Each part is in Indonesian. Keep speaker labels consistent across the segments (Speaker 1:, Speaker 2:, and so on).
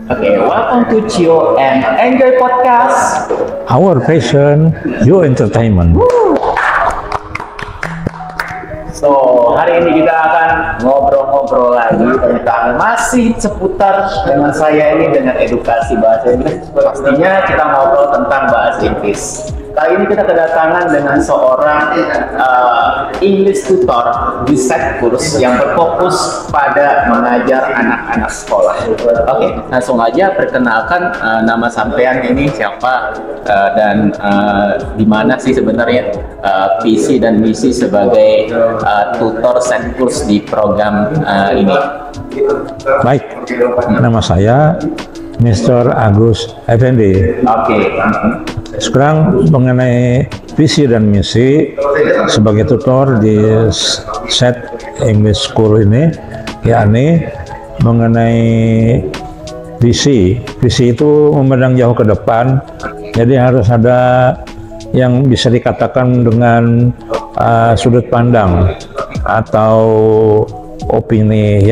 Speaker 1: Okay, welcome to Cio and Enjoy Podcast.
Speaker 2: Our passion, your entertainment.
Speaker 1: So, hari ini kita akan ngobrol-ngobrol lagi tentang masih seputar dengan saya ini dengan edukasi bahasa Inggris. Pastinya kita ngobrol tentang bahasa Inggris. Kali ini kita kedatangan dengan seorang English tutor di set kurs yang berfokus pada mengajar anak-anak sekolah. Oke, langsung aja perkenalkan nama sampean ini siapa dan di mana sih sebenarnya visi dan misi sebagai tutor set kurs di program ini.
Speaker 2: Baik, nama saya Mr. Agus Effendi.
Speaker 1: Oke.
Speaker 2: Sekarang mengenai visi dan misi sebagai tutor di set English School ini, yakni mengenai visi itu memandang jauh ke depan, jadi harus ada yang bisa dikatakan dengan sudut pandang atau opini.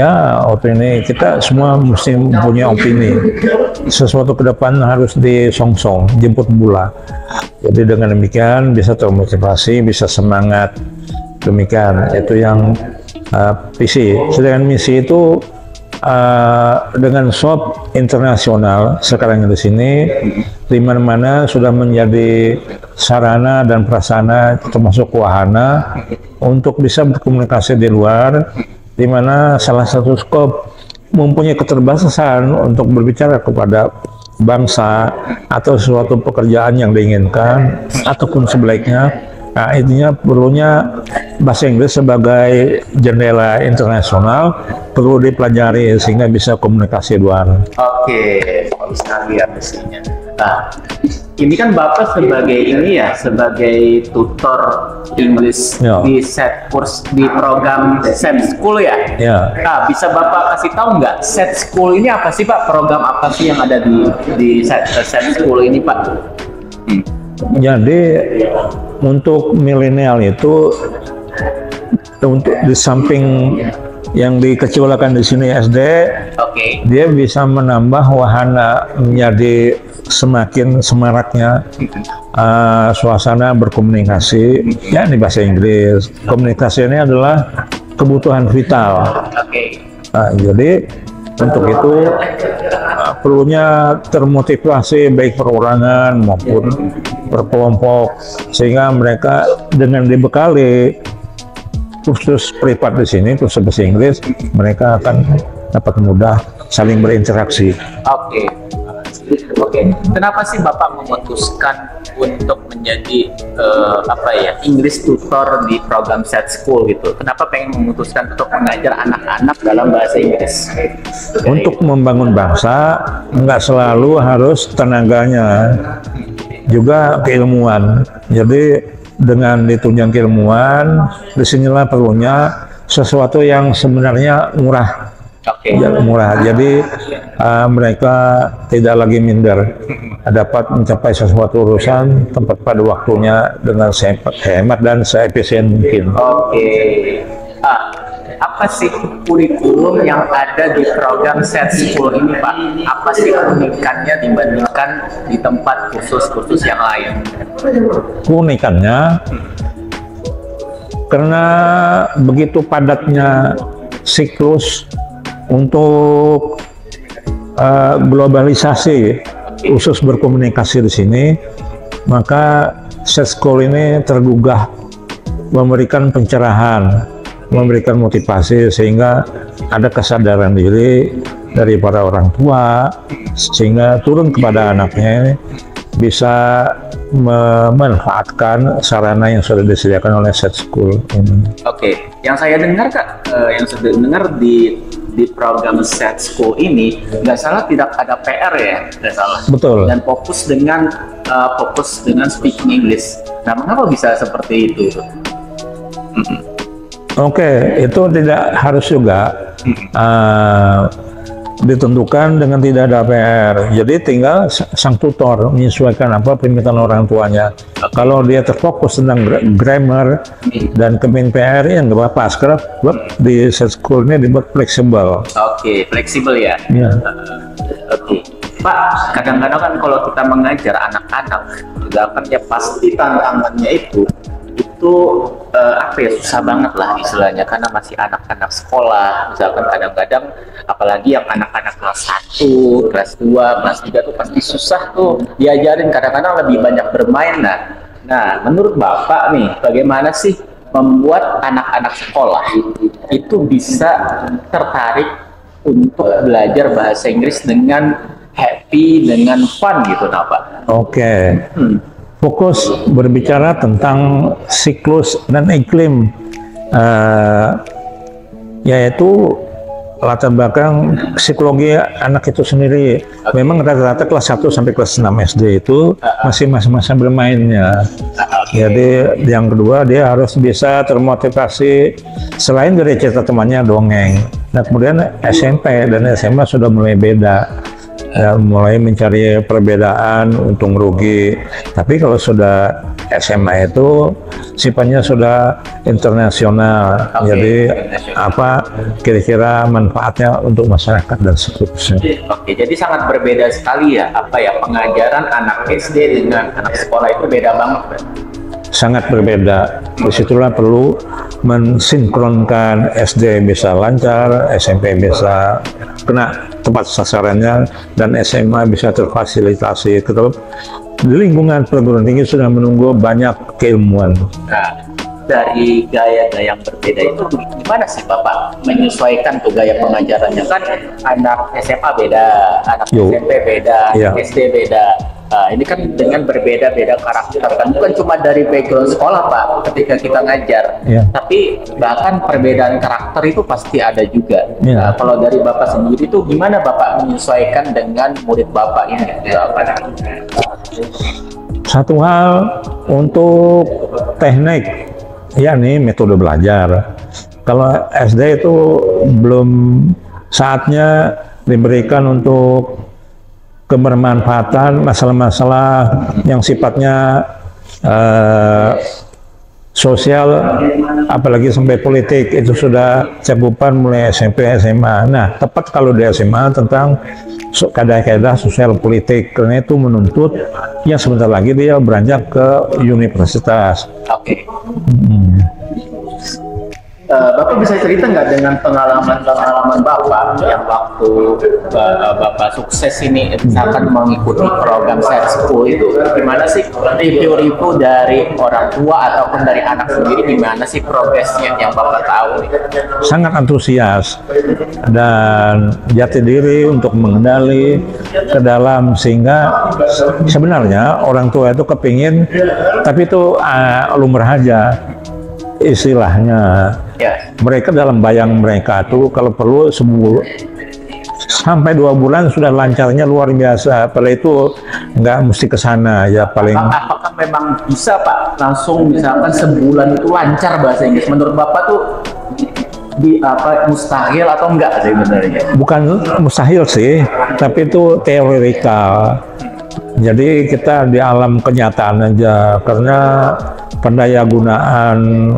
Speaker 2: Kita semua mesti punya opini. Sesuatu ke depan harus disongsong, jemput bola. Jadi dengan demikian bisa termotivasi, bisa semangat. Demikian, itu yang visi. Sedangkan misi itu dengan shop internasional sekarang di sini, di mana-mana sudah menjadi sarana dan prasarana termasuk wahana untuk bisa berkomunikasi di luar, di mana salah satu skop mempunyai keterbatasan untuk berbicara kepada bangsa atau suatu pekerjaan yang diinginkan ataupun sebaliknya. Nah, intinya perlunya bahasa Inggris sebagai jendela internasional perlu dipelajari sehingga bisa komunikasi luar.
Speaker 1: Oke, bagus sekali ya misinya. Nah, ini kan Bapak sebagai tutor English di set kurs di program set school ya. Nah, bisa Bapak kasih tahu nggak set school ini apa sih Pak? Program apa sih yang ada di set school ini Pak?
Speaker 2: Jadi untuk milenial itu, untuk di samping yang dikecualikan di sini SD, dia bisa menambah wahana menjadi semakin semaraknya suasana berkomunikasi ya di bahasa Inggris. Komunikasi ini adalah kebutuhan vital. Jadi untuk itu perlunya termotivasi baik perorangan maupun berkelompok, sehingga mereka dengan dibekali kursus privat di sini, kursus bahasa Inggris, mereka akan dapat mudah saling berinteraksi.
Speaker 1: Oke. Kenapa sih Bapak memutuskan untuk menjadi English tutor di program set school gitu? Kenapa pengen memutuskan untuk mengajar anak-anak dalam bahasa Inggris?
Speaker 2: Untuk membangun bangsa nggak selalu harus tenaganya, juga keilmuan. Jadi dengan ditunjang keilmuan, disinilah perlunya sesuatu yang sebenarnya murah. Murah. Jadi mereka tidak lagi minder, dapat mencapai sesuatu urusan tempat pada waktunya dengan hemat dan seefisien mungkin.
Speaker 1: Apa sih kurikulum yang ada di program set school ini Pak? Apa sih keunikannya dibandingkan di tempat kursus-kursus yang lain?
Speaker 2: Keunikannya karena begitu padatnya siklus untuk globalisasi khusus berkomunikasi di sini, maka set school ini tergugah memberikan pencerahan, memberikan motivasi sehingga ada kesadaran diri dari para orang tua sehingga turun kepada anaknya bisa memanfaatkan sarana yang sudah disediakan oleh set school ini.
Speaker 1: Yang saya dengar yang sudah dengar di program set school ini nggak salah tidak ada PR ya, nggak salah.
Speaker 2: Betul.
Speaker 1: Dan fokus dengan speaking English. Nah, mengapa bisa seperti itu?
Speaker 2: Itu tidak harus juga ditentukan dengan tidak ada PR. Jadi tinggal sang tutor menyesuaikan apa permintaan orang tuanya. Kalau dia terfokus tentang grammar dan kemin PR ya nggak apa-apa. Sekarang di set school ini dibuat fleksibel.
Speaker 1: Fleksibel ya. Pak, kadang-kadang kan kalau kita mengajar anak-anak, misalkan ya pasti tantangannya itu apa ya, susah banget lah istilahnya, karena masih anak-anak sekolah. Misalkan kadang-kadang apalagi yang anak-anak kelas 1, kelas 2, kelas 3 tuh pasti susah tuh diajarin, kadang-kadang lebih banyak bermain. Nah, menurut Bapak nih, bagaimana sih membuat anak-anak sekolah itu bisa tertarik untuk belajar bahasa Inggris dengan happy, dengan fun gitu, nah Pak?
Speaker 2: Oke. Fokus berbicara tentang siklus dan iklim, yaitu latar belakang psikologi anak itu sendiri. Memang rata-rata kelas 1 sampai kelas 6 SD itu masih masa-masa bermainnya. Jadi yang kedua, dia harus bisa termotivasi selain dari cerita temannya dongeng. Nah, kemudian SMP dan SMA sudah mulai beda. Ya, mulai mencari perbedaan untung rugi. Tapi kalau sudah SMA itu sifatnya sudah internasional. Jadi apa kira-kira manfaatnya untuk masyarakat dan seterusnya.
Speaker 1: Oke, jadi sangat berbeda sekali ya, apa ya, pengajaran anak SD dengan anak sekolah itu beda banget, Pak?
Speaker 2: Sangat berbeda. Disitulah perlu mensinkronkan, SD bisa lancar, SMP bisa kena tepat sasarannya, dan SMA bisa terfasilitasi. Tetap di lingkungan perguruan tinggi sudah menunggu banyak keilmuan.
Speaker 1: Nah, dari gaya-gaya yang berbeda itu gimana sih Bapak menyesuaikan tuh gaya pengajarannya? Kan anak SMA beda, anak SMP beda, SD beda. Nah, ini kan dengan berbeda-beda karakter, kan bukan cuma dari background sekolah Pak ketika kita ngajar, tapi bahkan perbedaan karakter itu pasti ada juga. Nah, kalau dari Bapak sendiri tuh gimana Bapak menyesuaikan dengan murid Bapak ini?
Speaker 2: Satu hal untuk teknik, yakni metode belajar. Kalau SD itu belum saatnya diberikan untuk kebermanfaatan masalah-masalah yang sifatnya sosial, apalagi sampai politik, itu sudah cakupan mulai SMP, SMA. Nah, tepat kalau di SMA tentang kaedah-kaedah sosial politik, karena itu menuntut yang sebentar lagi dia beranjak ke universitas.
Speaker 1: Oke. Bapak bisa cerita nggak dengan pengalaman Bapak yang waktu Bapak sukses ini, misalkan mengikuti program Set School itu, gimana sih review-review dari orang tua ataupun dari anak sendiri, gimana sih progresnya yang Bapak tahu?
Speaker 2: Sangat antusias dan jati diri untuk mengenali ke dalam, sehingga sebenarnya orang tua itu kepingin, tapi itu lumrah aja istilahnya. Mereka dalam bayang mereka tuh kalau perlu sampai 2 bulan sudah lancarnya luar biasa. Padahal itu nggak mesti ke sana ya, paling.
Speaker 1: Apakah memang bisa Pak langsung misalkan sebulan itu lancar bahasa Inggris? Menurut Bapak tuh mustahil atau enggak sih sebenarnya? Bukan
Speaker 2: mustahil sih, tapi itu teoritikal. Jadi kita di alam kenyataan aja, karena pendaya gunaan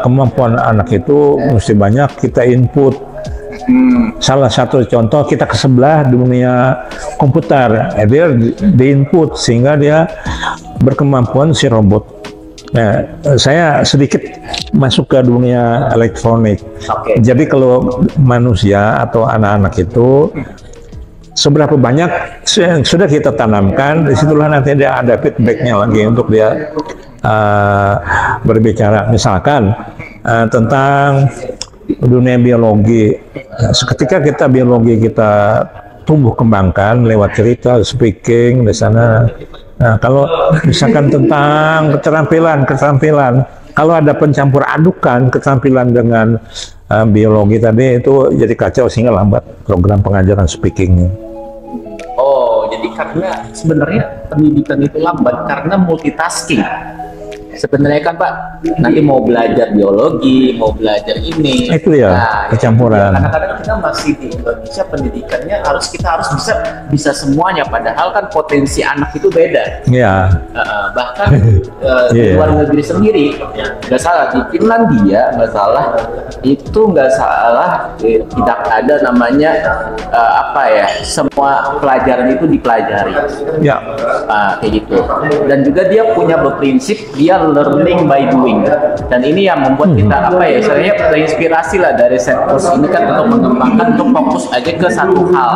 Speaker 2: kemampuan anak itu mesti banyak kita input. Salah satu contoh, kita ke sebelah dunia komputer, dia diinput sehingga dia berkemampuan si robot. Nah, saya sedikit masuk ke dunia elektronik. Jadi kalau manusia atau anak-anak itu seberapa banyak sudah kita tanamkan, disitulah nanti dia ada feedbacknya lagi untuk dia berbicara. Misalkan tentang dunia biologi, ketika kita biologi kita tumbuh kembangkan lewat cerita, speaking di sana. Nah, kalau misalkan tentang keterampilan, kalau ada pencampur adukan keterampilan dengan biologi tadi, itu jadi kacau sehingga lambat program pengajaran speakingnya.
Speaker 1: Oh, jadi karena sebenarnya pendidikan itu lambat karena multitasking. sebenarnya kan Pak, nanti mau belajar biologi, mau belajar ini.
Speaker 2: Itu ya, kecampuran.
Speaker 1: Kadang-kadang kita masih di Indonesia pendidikannya kita harus bisa semuanya. Padahal kan potensi anak itu beda.
Speaker 2: Iya.
Speaker 1: Bahkan di luar negeri sendiri, nggak salah di Finlandia, nggak salah itu nggak salah tidak ada namanya semua pelajaran itu dipelajari.
Speaker 2: Ya.
Speaker 1: Kayak gitu. Dan juga dia punya berprinsip dia learning by doing. Dan ini yang membuat kita istilahnya terinspirasi lah dari Setkus ini kan untuk mengembangkan untuk fokus aja ke satu hal,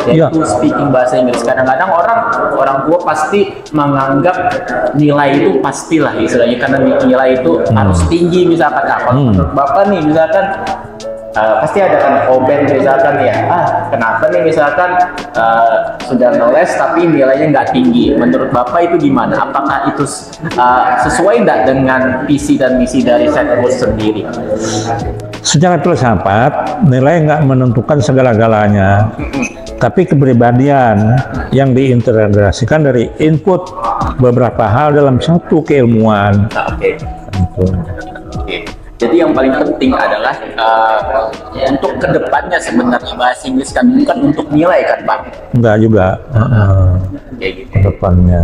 Speaker 1: yaitu speaking bahasa Inggris. Kadang-kadang orang tua pasti menganggap nilai itu pastilah istilahnya, karena nilai itu harus tinggi misalkan. Kalau menurut Bapak nih misalkan pasti ada kan komen misalkan ya, kenapa nih misalkan sudah ngeles tapi nilainya nggak tinggi. Menurut Bapak itu gimana? Apakah itu sesuai nggak dengan visi dan misi dari Setkus sendiri?
Speaker 2: Secara filsafat, nilai nggak menentukan segala-galanya, tapi kepribadian yang diintegrasikan dari input beberapa hal dalam satu keilmuan.
Speaker 1: Jadi yang paling penting adalah untuk kedepannya sebenarnya bahasa Inggris kan bukan untuk nilai kan Pak?
Speaker 2: Enggak juga.
Speaker 1: Kayak gitu.
Speaker 2: Kedepannya.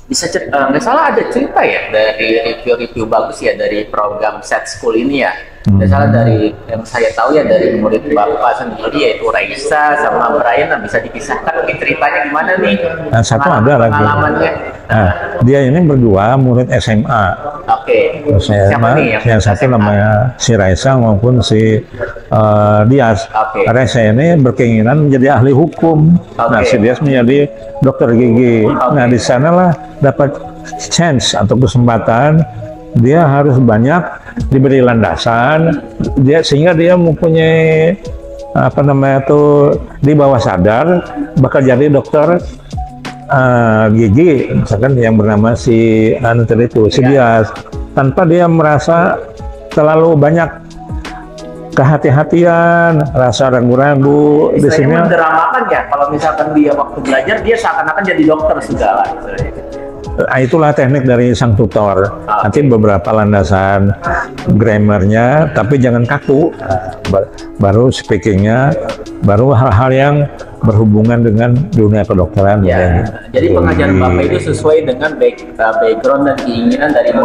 Speaker 1: Bisa nggak salah ada cerita ya dari review-review bagus ya dari program Set School ini ya. Nggak salah dari yang saya tahu ya dari murid Bapak sendiri yaitu Raisa sama Brian. Bisa dipisahkan ceritanya gimana nih?
Speaker 2: Nah, satu ada lagi.
Speaker 1: Pengalamannya.
Speaker 2: Dia ini berdua murid SMA.
Speaker 1: Siapa nih
Speaker 2: yang satu namanya si Raisa maupun si Dias. Raisa ini berkeinginan menjadi ahli hukum. Nah, si Dias menjadi dokter gigi. Nah, di sanalah dapat chance atau kesempatan dia harus banyak diberi landasan sehingga dia mempunyai di bawah sadar bakal jadi dokter gigi misalkan yang bernama si Dias, tanpa dia merasa terlalu banyak kehati-hatian, rasa ragu-ragu. Di sini
Speaker 1: mendramakan ya, kalau misalkan dia waktu belajar dia seakan-akan jadi dokter segala.
Speaker 2: Itulah teknik dari sang tutor. Nanti beberapa landasan grammarnya, tapi jangan kaku. Baru speakingnya, baru hal-hal yang berhubungan dengan dunia kedokteran.
Speaker 1: Ya, jadi pengajaran Bapak itu sesuai dengan background dan keinginan dari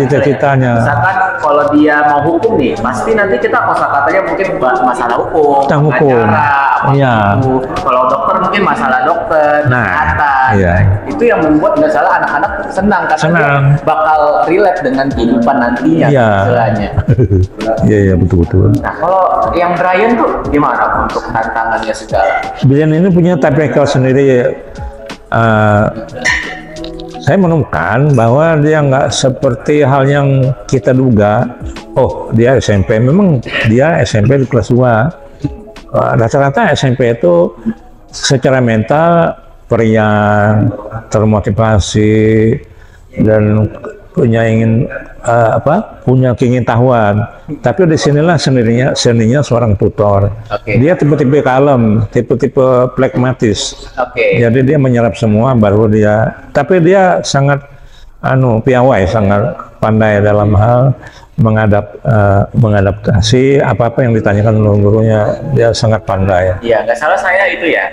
Speaker 2: cita-citanya.
Speaker 1: Misalkan kalau dia mau hukum nih, pasti nanti kita kosakatanya mungkin masalah hukum,
Speaker 2: Iya.
Speaker 1: Kalau dokter mungkin masalah dokter, itu yang membuat nggak salah anak-anak senang karena dia bakal relate dengan kehidupan nantinya istilahnya.
Speaker 2: Iya, betul-betul.
Speaker 1: Nah, kalau yang Brian tuh gimana untuk tantangannya segala?
Speaker 2: Brian ini punya tipikal sendiri. Saya menemukan bahwa dia nggak seperti hal yang kita duga. Oh, dia SMP. Memang dia SMP di kelas 2. Rata-rata SMP itu secara mental periang, termotivasi, dan punya keingintahuan. Tapi disinilah seninya seorang tutor. Dia tipe-tipe kalem, tipe-tipe pragmatis. Jadi dia menyerap semua, baru dia. Tapi dia sangat piawai, sangat pandai dalam hal mengadaptasi apa-apa yang ditanyakan oleh gurunya. Dia sangat pandai.
Speaker 1: Iya, nggak salah saya itu ya,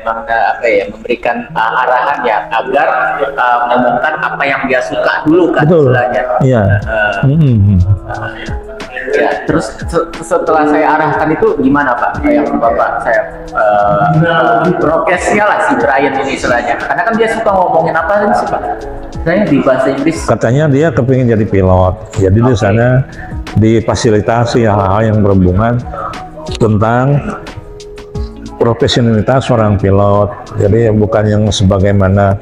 Speaker 1: memberikan arahan ya agar mengumumkan apa yang dia suka dulu kan.
Speaker 2: Betul. Iya.
Speaker 1: Ya, terus setelah saya arahkan itu gimana Pak? Kayak Bapak saya prokesnya lah si Brian ini istilahnya. Karena kan dia suka ngomongin apa sih Pak? Saya di bahasa Inggris. Katanya
Speaker 2: dia kepingin jadi pilot. Jadi di sana difasilitasi hal-hal yang berhubungan tentang profesionalitas seorang pilot. Jadi bukan yang sebagaimana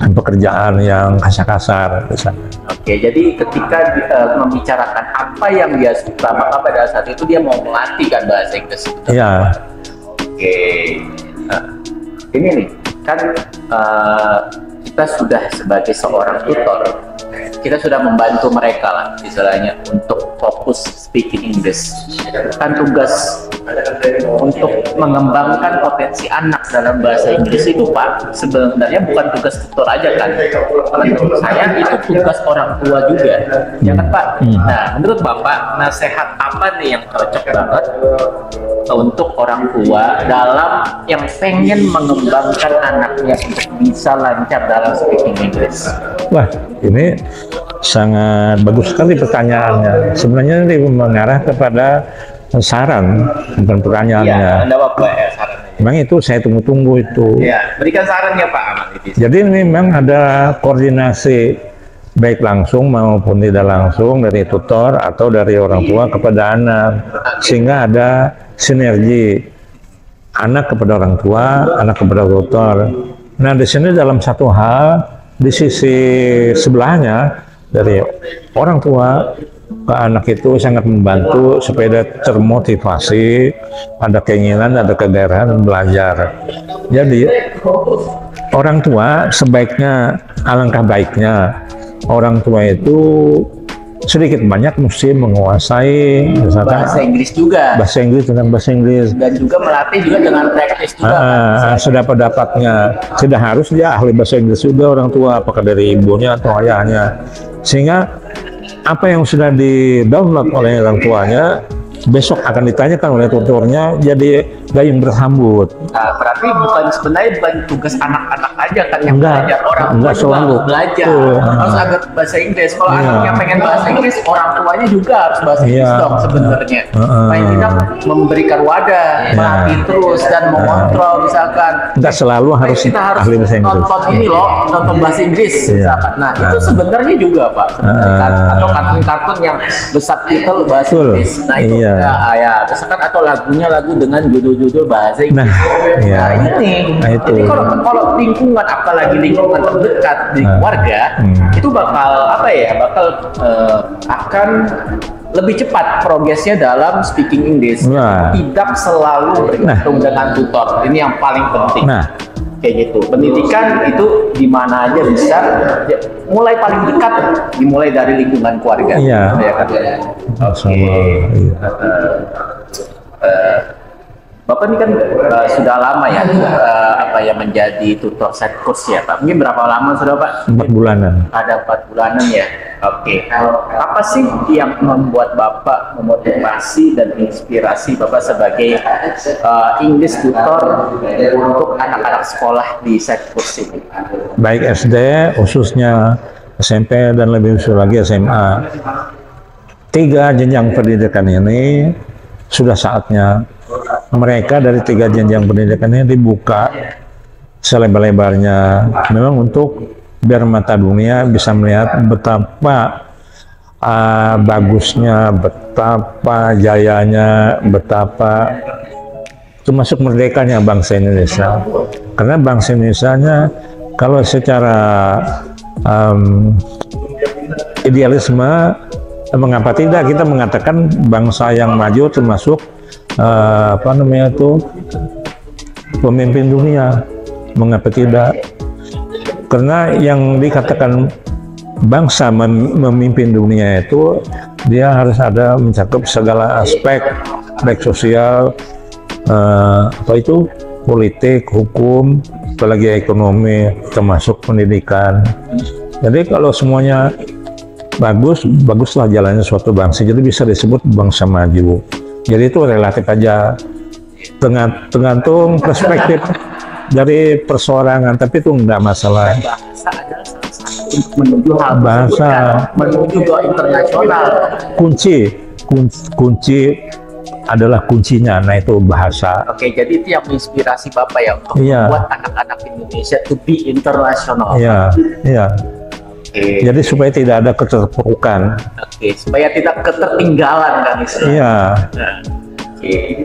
Speaker 2: pekerjaan yang kasar-kasar di sana.
Speaker 1: Jadi ketika membicarakan apa yang dia suka, maka pada saat itu dia mau melatih kan bahasa Inggris.
Speaker 2: Iya.
Speaker 1: Ini nih kan kita sudah sebagai seorang tutor, kita sudah membantu mereka lah istilahnya untuk fokus speaking English. Kan tugas untuk mengembangkan potensi anak dalam bahasa Inggris itu Pak, sebenarnya bukan tugas tutor aja kan. Menurut saya itu tugas orang tua juga, ya kan Pak? Nah, menurut Bapak, nasihat apa nih yang cocok banget untuk orang tua dalam yang pengen mengembangkan anaknya untuk bisa lancar dalam speaking English?
Speaker 2: Wah, ini sangat bagus sekali pertanyaannya. Sebenarnya ini mengarah kepada saran, bukan pertanyaannya.
Speaker 1: Ya, Anda Bapak ya sarannya.
Speaker 2: Memang itu saya tunggu-tunggu itu.
Speaker 1: Ya, berikan sarannya Pak Ahmad.
Speaker 2: Jadi memang ada koordinasi baik langsung maupun tidak langsung dari tutor atau dari orang tua kepada anak, sehingga ada sinergi anak kepada orang tua, anak kepada tutor. Nah, di sini dalam satu hal, di sisi sebelahnya dari orang tua ke anak itu sangat membantu supaya dia termotivasi, ada keinginan, ada kegairahan belajar. Jadi orang tua sebaiknya, alangkah baiknya orang tua itu sedikit banyak mesti menguasai misalkan
Speaker 1: bahasa Inggris juga,
Speaker 2: tentang bahasa Inggris,
Speaker 1: dan juga melatih juga dengan praktis juga.
Speaker 2: Sedapat-dapatnya. Tidak harus dia ahli bahasa Inggris juga orang tua, apakah dari ibunya atau ayahnya, sehingga apa yang sudah di-download oleh orang tuanya besok akan ditanyakan oleh tutornya, jadi gayung bersambut.
Speaker 1: Nah, berarti sebenarnya bukan tugas anak-anak aja kan yang belajar, orang tua juga
Speaker 2: selalu
Speaker 1: belajar harus agak bahasa Inggris. Kalau anaknya pengen bahasa Inggris, orang tuanya juga harus bahasa Inggris dong sebenarnya. Paling tidak memberikan wadah, melatih terus dan mengontrol misalkan.
Speaker 2: Nggak selalu harus
Speaker 1: kita harus
Speaker 2: ahli bahasa Inggris.
Speaker 1: Nonton ini loh, nonton bahasa Inggris misalkan. Nah, itu sebenarnya juga Pak, sebenarnya atau kartun-kartun yang bersubtitle bahasa Inggris. Nah, itu ya misalkan atau lagunya lagu dengan judul-judul bahasa Inggris. Jadi kalau lingkungan, apalagi lingkungan terdekat di keluarga, itu bakal akan lebih cepat progresnya dalam speaking English. Tidak selalu bergantung dengan tutor. Ini yang paling penting. Kayak gitu. Pendidikan itu di mana aja bisa, mulai paling dekat dimulai dari lingkungan keluarga.
Speaker 2: Iya.
Speaker 1: Ya kan? Bapak ini kan sudah lama ya menjadi tutor set course ya Pak. Mungkin berapa lama sudah Pak?
Speaker 2: 4 bulanan.
Speaker 1: Ada 4 bulanan ya. Oke. Apa sih yang membuat Bapak memotivasi dan inspirasi Bapak sebagai English tutor untuk anak-anak sekolah di set course ini?
Speaker 2: Baik SD, khususnya SMP dan lebih khusus lagi SMA. 3 jenjang pendidikan ini sudah saatnya mereka dari 3 jenjang pendidikan ini dibuka selebar-lebarnya, memang untuk biar mata dunia bisa melihat betapa bagusnya, betapa jayanya, betapa termasuk merdekanya bangsa Indonesia. Karena bangsa Indonesia kalau secara idealisme, mengapa tidak kita mengatakan bangsa yang maju termasuk pemimpin dunia? Mengapa tidak? Karena yang dikatakan bangsa memimpin dunia itu dia harus ada mencakup segala aspek, baik sosial, politik, hukum, apalagi ekonomi, termasuk pendidikan. Jadi kalau semuanya baguslah jalannya suatu bangsa, jadi bisa disebut bangsa maju. Jadi itu relatif aja, tergantung perspektif dari perseorangan, tapi itu enggak masalah.
Speaker 1: Bahasa adalah salah satu untuk menuju hal
Speaker 2: bahasa
Speaker 1: menuju ke internasional.
Speaker 2: Kunci adalah kuncinya. Nah, itu bahasa.
Speaker 1: Oke, jadi itu yang menginspirasi Bapak ya untuk membuat anak-anak Indonesia to be international.
Speaker 2: Iya. Jadi supaya tidak ada keterpurukan.
Speaker 1: Supaya tidak ketertinggalan kan istilahnya.
Speaker 2: Iya.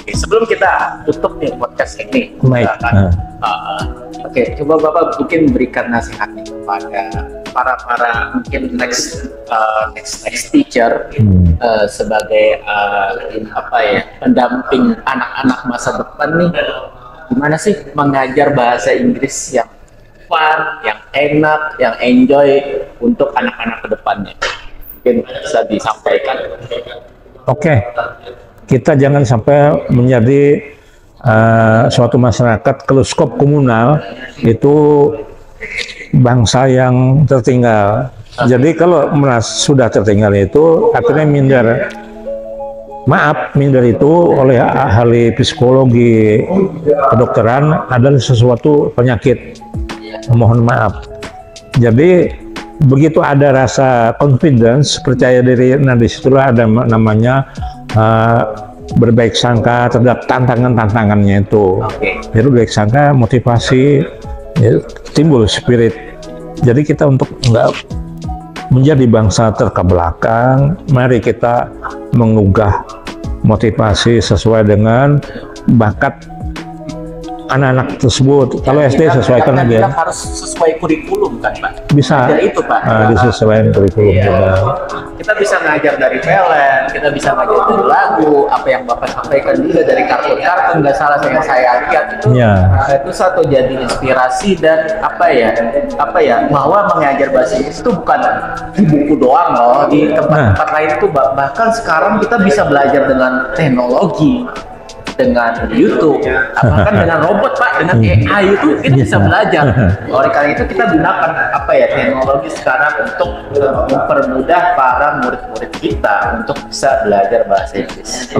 Speaker 1: Sebelum kita tutup nih podcast ini, coba Bapak mungkin berikan nasihatnya kepada para mungkin next teacher sebagai pendamping anak-anak masa depan nih. Gimana sih mengajar bahasa Inggris yang fun, yang enak, yang enjoy untuk anak-anak ke depannya? mungkin bisa disampaikan.
Speaker 2: Oke, kita jangan sampai menjadi suatu masyarakat keluskop komunal itu bangsa yang tertinggal. Jadi kalau sudah tertinggal itu akhirnya minder. Maaf, minder itu oleh ahli psikologi kedokteran adalah sesuatu penyakit. Mohon maaf. Jadi begitu ada rasa confidence, percaya diri, nah disitulah ada namanya berbaik sangka terhadap tantangannya itu. Jadi berbaik sangka, motivasi, ya, timbul spirit. Jadi kita untuk nggak menjadi bangsa terkebelakang, mari kita menggugah motivasi sesuai dengan bakat anak-anak tersebut. Kalau SD sesuaikan aja.
Speaker 1: Harus sesuai kurikulum kan Pak?
Speaker 2: Bisa.
Speaker 1: Dari itu Pak.
Speaker 2: Disesuaikan kurikulum juga.
Speaker 1: Kita bisa ngajar dari film, kita bisa ngajar dari lagu, apa yang Bapak sampaikan juga dari kartun-kartun, nggak salah yang saya lihat itu. Itu satu jadi inspirasi dan apa ya bahwa mengajar bahasa Inggris itu bukan di buku doang loh, di tempat-tempat lain itu bahkan sekarang kita bisa belajar dengan teknologi, dengan YouTube, bahkan dengan robot Pak, dengan AI itu kita bisa belajar. Oleh karena itu kita gunakan teknologi sekarang untuk mempermudah para murid-murid kita untuk bisa belajar bahasa Inggris.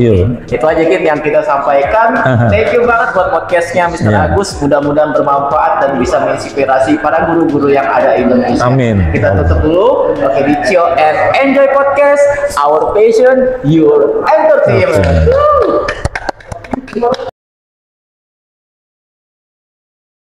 Speaker 1: Itu aja yang kita sampaikan. Thank you banget buat podcastnya Mr. Agus. Mudah-mudahan bermanfaat dan bisa menginspirasi para guru-guru yang ada di Indonesia.
Speaker 2: Amin.
Speaker 1: Kita tutup dulu. Oke, di chill and enjoy podcast. Our passion, your entertainment.